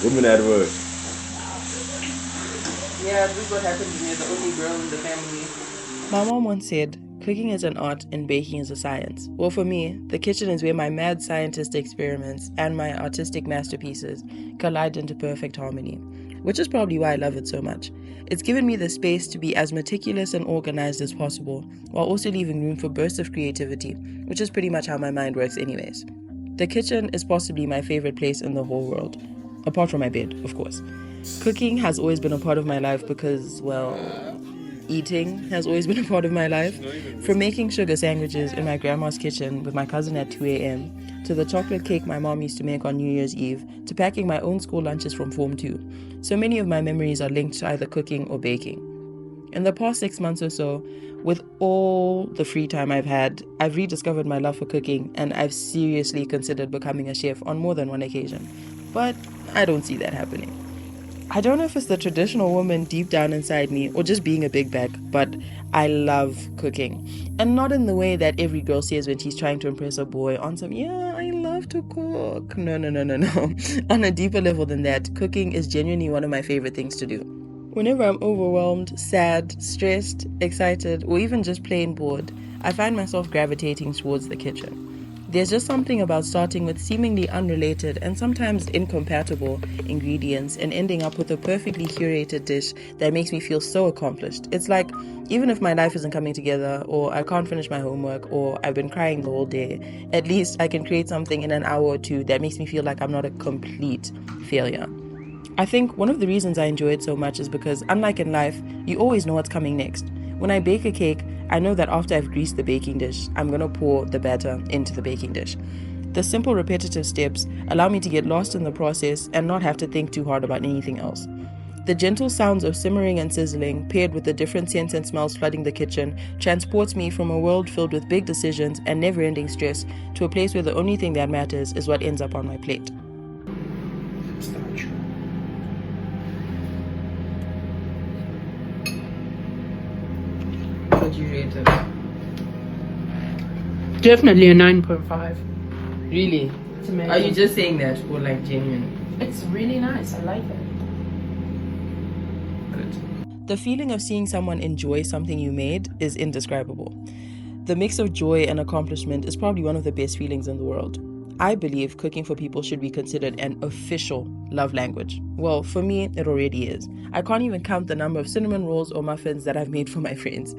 Women at work. Yeah, this is what happens when you're the only girl in the family. My mom once said, cooking is an art and baking is a science. Well, for me, the kitchen is where my mad scientist experiments and my artistic masterpieces collide into perfect harmony, which is probably why I love it so much. It's given me the space to be as meticulous and organized as possible, while also leaving room for bursts of creativity, which is pretty much how my mind works anyways. The kitchen is possibly my favorite place in the whole world, apart from my bed, of course. Cooking has always been a part of my life because, well, eating has always been a part of my life. From making sugar sandwiches in my grandma's kitchen with my cousin at 2 a.m., to the chocolate cake my mom used to make on New Year's Eve, to packing my own school lunches from Form 2. So many of my memories are linked to either cooking or baking. In the past 6 months or so, with all the free time I've had, I've rediscovered my love for cooking and I've seriously considered becoming a chef on more than one occasion. But I don't see that happening. I don't know if it's the traditional woman deep down inside me or just being a big bag, but I love cooking. And not in the way that every girl says when she's trying to impress a boy on some, yeah, I love to cook. No, no, no, no, no. On a deeper level than that, cooking is genuinely one of my favorite things to do. Whenever I'm overwhelmed, sad, stressed, excited, or even just plain bored, I find myself gravitating towards the kitchen. There's just something about starting with seemingly unrelated and sometimes incompatible ingredients and ending up with a perfectly curated dish that makes me feel so accomplished. It's like, even if my life isn't coming together, or I can't finish my homework, or I've been crying the whole day, at least I can create something in an hour or two that makes me feel like I'm not a complete failure. I think one of the reasons I enjoy it so much is because, unlike in life, you always know what's coming next. When I bake a cake, I know that after I've greased the baking dish, I'm going to pour the batter into the baking dish. The simple repetitive steps allow me to get lost in the process and not have to think too hard about anything else. The gentle sounds of simmering and sizzling, paired with the different scents and smells flooding the kitchen, transports me from a world filled with big decisions and never-ending stress to a place where the only thing that matters is what ends up on my plate. What would you rate it? Definitely a 9.5. Really? It's amazing. Are you just saying that or like genuine? It's really nice. I like it. Good. The feeling of seeing someone enjoy something you made is indescribable. The mix of joy and accomplishment is probably one of the best feelings in the world. I believe cooking for people should be considered an official love language. Well, for me, it already is. I can't even count the number of cinnamon rolls or muffins that I've made for my friends.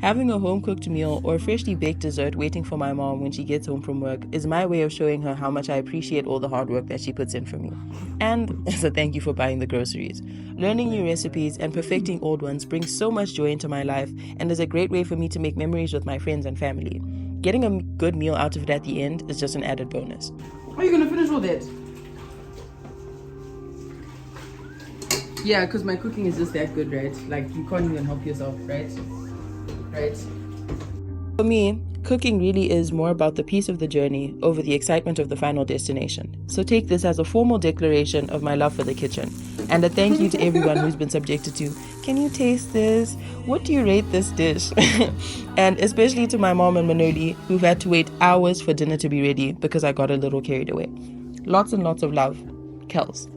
Having a home-cooked meal or a freshly baked dessert waiting for my mom when she gets home from work is my way of showing her how much I appreciate all the hard work that she puts in for me. And as a thank you for buying the groceries. Learning new recipes and perfecting old ones brings so much joy into my life and is a great way for me to make memories with my friends and family. Getting a good meal out of it at the end is just an added bonus. Are you gonna finish all that? Yeah, because my cooking is just that good, right? Like, you can't even help yourself, right? Right? For me, cooking really is more about the peace of the journey over the excitement of the final destination. So take this as a formal declaration of my love for the kitchen, and a thank you to everyone who's been subjected to, can you taste this? What do you rate this dish? And especially to my mom and Manoli, who've had to wait hours for dinner to be ready because I got a little carried away. Lots and lots of love. Kels.